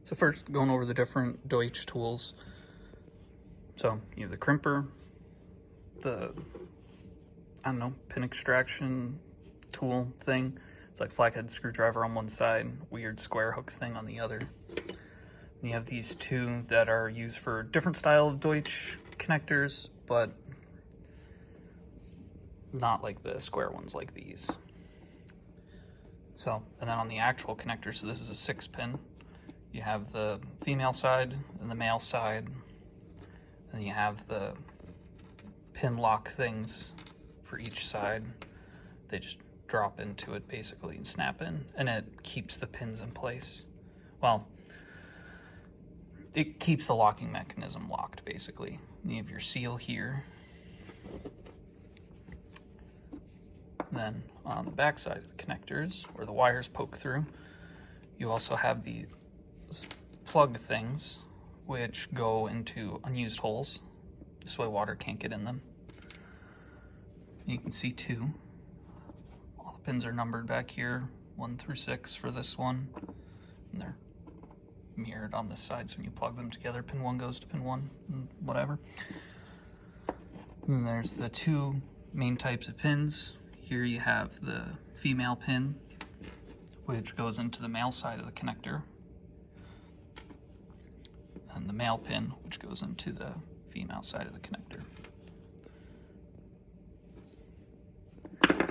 So first, going over the different Deutsch tools. So you have the crimper, the, I don't know, pin extraction tool thing. It's like flathead screwdriver on one side, weird square hook thing on the other. And you have these two that are used for different style of Deutsch connectors, but not like the square ones like these. So, and then on the actual connector, so this is a 6-pin. You have the female side and the male side. And you have the pin lock things for each side. They just drop into it basically and snap in, and it keeps the pins in place. Well, it keeps the locking mechanism locked basically. And you have your seal here. And then on the back side of the connectors, where the wires poke through, you also have these plug things which go into unused holes. This way water can't get in them. You can see two. All the pins are numbered back here, 1 through 6 for this one. And they're mirrored on this side, so when you plug them together, pin 1 goes to pin 1, and whatever. And then there's the two main types of pins. Here you have the female pin, which goes into the male side of the connector, and the male pin, which goes into the female side of the connector.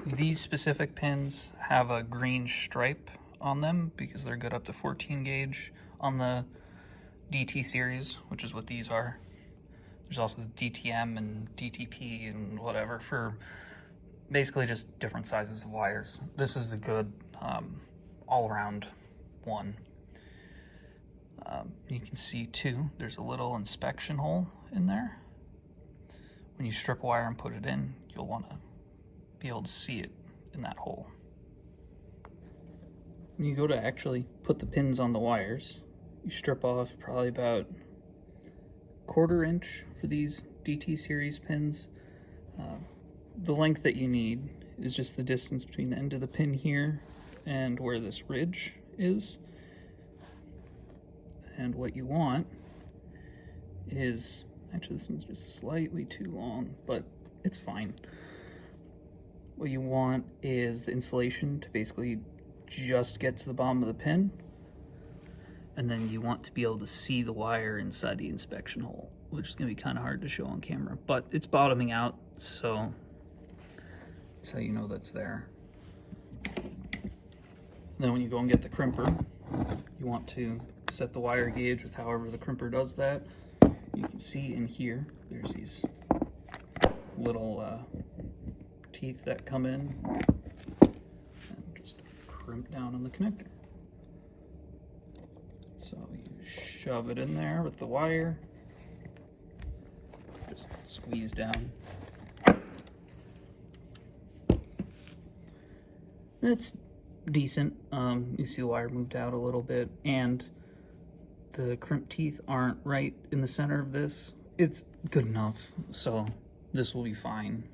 These specific pins have a green stripe on them because they're good up to 14 gauge on the DT series, which is what these are. There's also the DTM and DTP and whatever for basically just different sizes of wires. This is the good all-around one. You can see too, there's a little inspection hole in there. When you strip a wire and put it in, you'll want to be able to see it in that hole. When you go to actually put the pins on the wires, you strip off probably about 1/4 inch for these DT series pins. The length that you need is just the distance between the end of the pin here and where this ridge is. And what you want is, actually this one's just slightly too long, but it's fine. What you want is the insulation to basically just get to the bottom of the pin, and then you want to be able to see the wire inside the inspection hole, which is going to be kind of hard to show on camera, but it's bottoming out, so that's how you know that's there. Then when you go and get the crimper, you want to set the wire gauge with however the crimper does that. You can see in here, there's these little teeth that come in and just crimp down on the connector. So you shove it in there with the wire, just squeeze down. It's decent. You see the wire moved out a little bit, and the crimp teeth aren't right in the center of this. It's good enough, so this will be fine.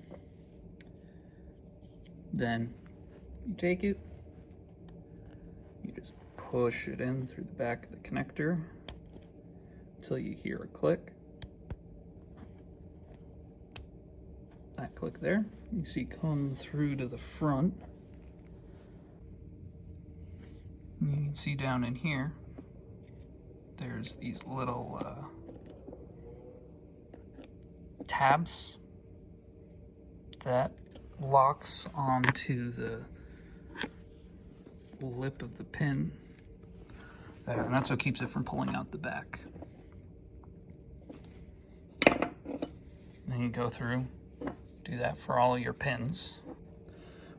Then you take it, you just push it in through the back of the connector until you hear a click. That click there, you see come through to the front. And you can see down in here, there's these little tabs that locks onto the lip of the pin there, and that's what keeps it from pulling out the back. Then you go through, do that for all of your pins.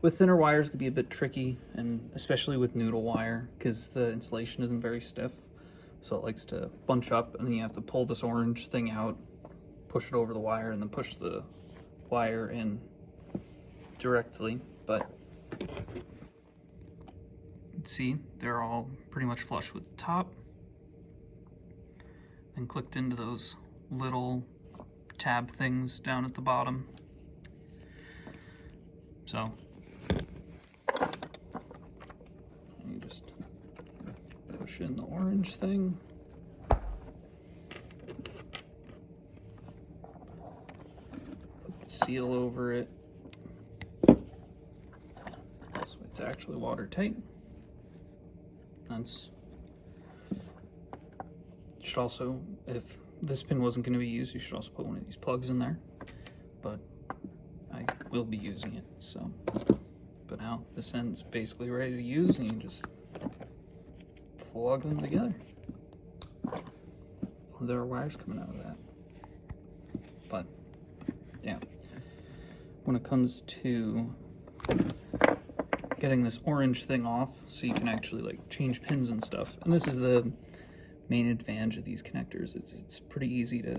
With thinner wires, it can be a bit tricky, and especially with noodle wire, because the insulation isn't very stiff, so it likes to bunch up, and then you have to pull this orange thing out, push it over the wire, and then push the wire in directly. But see, they're all pretty much flush with the top, and clicked into those little tab things down at the bottom. So you just push in the orange thing, seal over it so it's actually watertight. Should also, if this pin wasn't going to be used, you should also put one of these plugs in there, but I will be using it, so. But now this end's basically ready to use, and you just plug them together. There are wires coming out of that. But yeah, when it comes to getting this orange thing off so you can actually like change pins and stuff, and this is the main advantage of these connectors, it's pretty easy to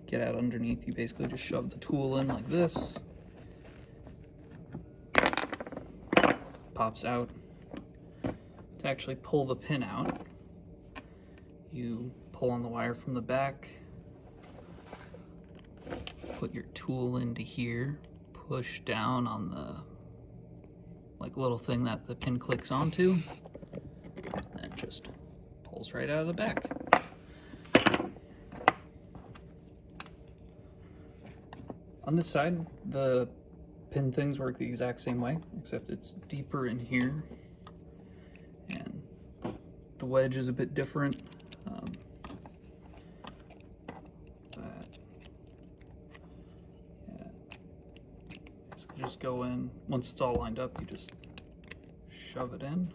get out underneath. You basically just shove the tool in like this, pops out. To actually pull the pin out, you pull on the wire from the back, put your tool into here, push down on the like little thing that the pin clicks onto, and it just pulls right out of the back. On this side, the pin things work the exact same way, except it's deeper in here, and the wedge is a bit different. So just go in, once it's all lined up, you just shove it in.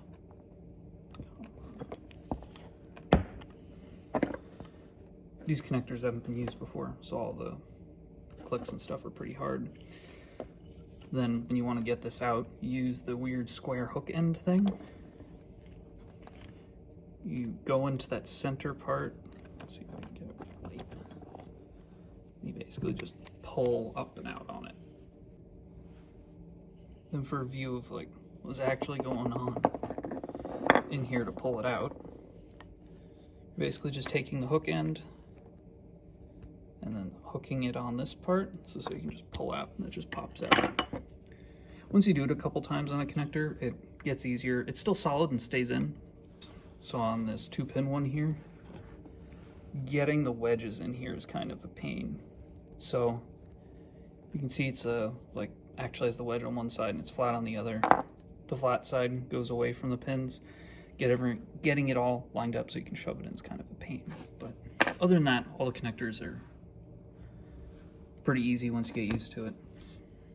These connectors haven't been used before, so all the clicks and stuff are pretty hard. Then when you want to get this out, you use the weird square hook end thing. You go into that center part. Let's see if I can get it with light. You basically just pull up and out on it. Then for a view of like what's actually going on in here to pull it out, you're basically just taking the hook end and then hooking it on this part, so you can just pull out and it just pops out. Once you do it a couple times on a connector, it gets easier. It's still solid and stays in. So on this 2-pin one here, getting the wedges in here is kind of a pain. So you can see it's like actually has the wedge on one side and it's flat on the other. The flat side goes away from the pins. Getting it all lined up so you can shove it in is kind of a pain. But other than that, all the connectors are pretty easy once you get used to it.